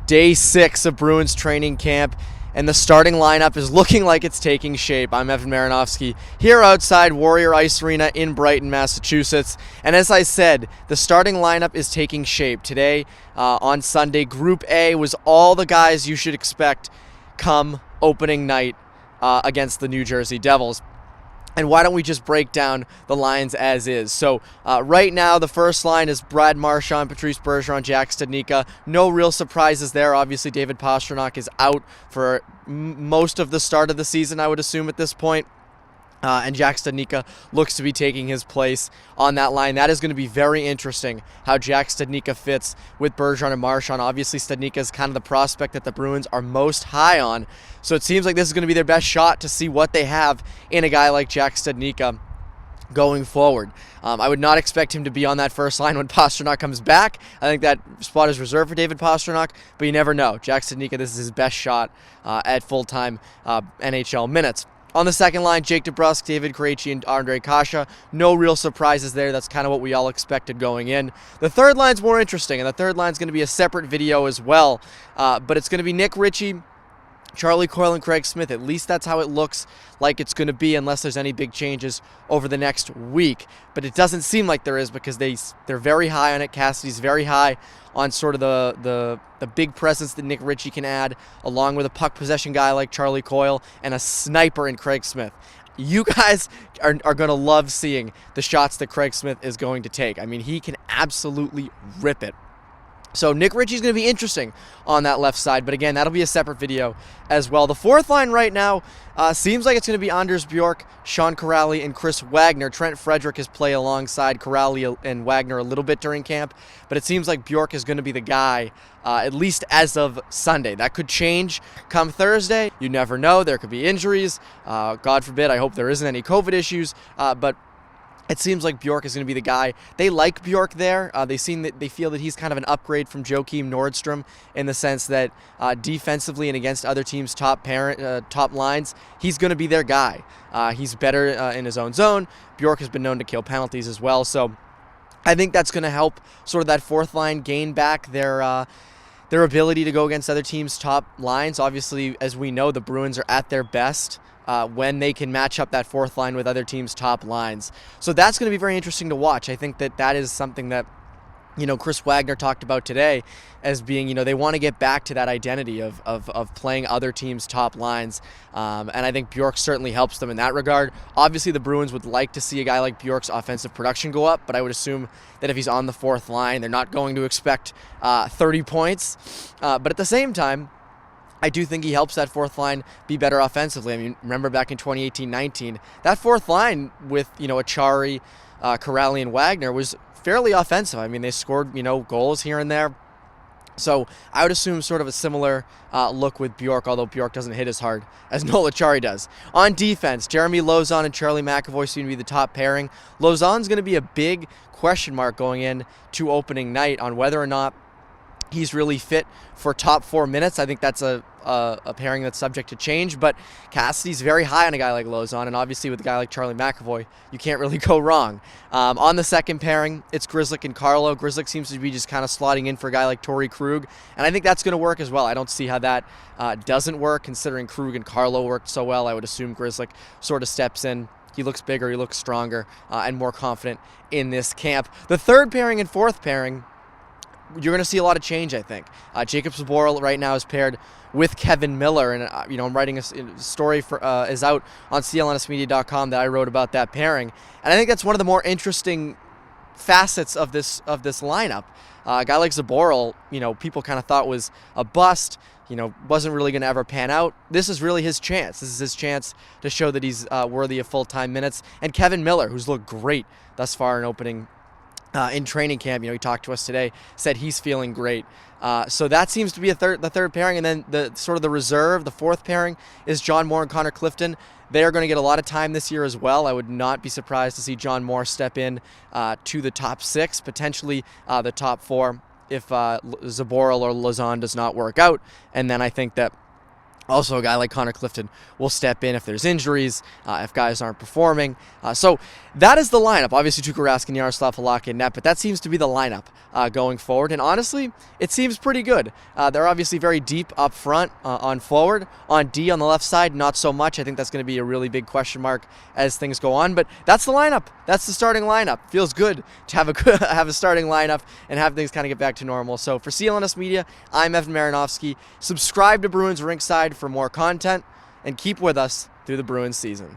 Day 6 of Bruins training camp, and the starting lineup is looking like it's taking shape. I'm Evan Marinofsky here outside Warrior Ice Arena in Brighton, Massachusetts. And as I said, the starting lineup is taking shape. Today, on Sunday, Group A was all the guys you should expect come opening night against the New Jersey Devils. And why don't we just break down the lines as is? So right now, the first line is Brad Marchand, Patrice Bergeron, Jack Studnicka. No real surprises there. Obviously, David Pastrnak is out for most of the start of the season, I would assume, at this point. And Jack Studnicka looks to be taking his place on that line. That is going to be very interesting how Jack Studnicka fits with Bergeron and Marchand. Obviously, Studnicka is kind of the prospect that the Bruins are most high on. So it seems like this is going to be their best shot to see what they have in a guy like Jack Studnicka going forward. I would not expect him to be on that first line when Pastrnak comes back. I think that spot is reserved for David Pastrnak, but you never know. Jack Studnicka, this is his best shot at full-time NHL minutes. On the second line, Jake DeBrusk, David Krejci, and Andre Kasha. No real surprises there. That's kind of what we all expected going in. The third line's more interesting, and the third line's going to be a separate video as well. But it's going to be Nick Ritchie, Charlie Coyle, and Craig Smith. At least that's how it looks like it's going to be, unless there's any big changes over the next week. But it doesn't seem like there is, because they're very high on it. Cassidy's very high on sort of the big presence that Nick Ritchie can add, along with a puck possession guy like Charlie Coyle and a sniper in Craig Smith. You guys are going to love seeing the shots that Craig Smith is going to take. I mean, he can absolutely rip it. So Nick Ritchie's going to be interesting on that left side, but again, that'll be a separate video as well. The fourth line right now seems like it's going to be Anders Bjork, Sean Kuraly, and Chris Wagner. Trent Frederick has played alongside Kuraly and Wagner a little bit during camp, but it seems like Bjork is going to be the guy, at least as of Sunday. That could change come Thursday. You never know. There could be injuries. God forbid. I hope there isn't any COVID issues, but it seems like Bjork is going to be the guy. They like Bjork there. They feel that he's kind of an upgrade from Joakim Nordstrom in the sense that defensively and against other teams' top lines, he's going to be their guy. He's better in his own zone. Bjork has been known to kill penalties as well. So I think that's going to help sort of that fourth line gain back their ability to go against other teams' top lines. Obviously, as we know, the Bruins are at their best when they can match up that fourth line with other teams' top lines. So that's going to be very interesting to watch. I think that is something that, Chris Wagner talked about today as being, they want to get back to that identity of playing other teams' top lines. And I think Bjork certainly helps them in that regard. Obviously, the Bruins would like to see a guy like Bjork's offensive production go up, but I would assume that if he's on the fourth line, they're not going to expect 30 points. But at the same time, I do think he helps that fourth line be better offensively. I mean, remember back in 2018-19, that fourth line with, Achari, Kuraly, and Wagner was fairly offensive. I mean, they scored, goals here and there. So I would assume sort of a similar look with Bjork, although Bjork doesn't hit as hard as Noel Acciari does. On defense, Jeremy Lauzon and Charlie McAvoy seem to be the top pairing. Lauzon's going to be a big question mark going in to opening night on whether or not he's really fit for top 4 minutes. I think that's a pairing that's subject to change, but Cassidy's very high on a guy like Lauzon, and obviously with a guy like Charlie McAvoy, you can't really go wrong. On the second pairing, it's Grzelcyk and Carlo. Grzelcyk seems to be just kind of slotting in for a guy like Torrey Krug, and I think that's going to work as well. I don't see how that doesn't work, considering Krug and Carlo worked so well. I would assume Grzelcyk sort of steps in. He looks bigger, he looks stronger, and more confident in this camp. The third pairing and fourth pairing, you're going to see a lot of change, I think. Jacob Zboril right now is paired with Kevin Miller, and I'm writing a story is out on CLNSmedia.com that I wrote about that pairing, and I think that's one of the more interesting facets of this lineup. A guy like Zboril, people kind of thought was a bust, wasn't really going to ever pan out. This is really his chance. This is his chance to show that he's worthy of full-time minutes. And Kevin Miller, who's looked great thus far in opening in training camp, he talked to us today, said he's feeling great. So that seems to be the third pairing, and then the reserve, the fourth pairing, is John Moore and Connor Clifton. They are going to get a lot of time this year as well. I would not be surprised to see John Moore step in to the top 6, potentially the top 4, if Zboril or Lauzon does not work out. And then I think that Also, a guy like Connor Clifton will step in if there's injuries, if guys aren't performing. So that is the lineup. Obviously, Tuukka Rask, Yaroslav Halak in net, but that seems to be the lineup going forward. And honestly, it seems pretty good. They're obviously very deep up front on forward. On D on the left side, not so much. I think that's going to be a really big question mark as things go on. But that's the lineup. That's the starting lineup. Feels good to have a starting lineup and have things kind of get back to normal. So for CLNS Media, I'm Evan Marinofsky. Subscribe to Bruins Rinkside for more content, and keep with us through the Bruins season.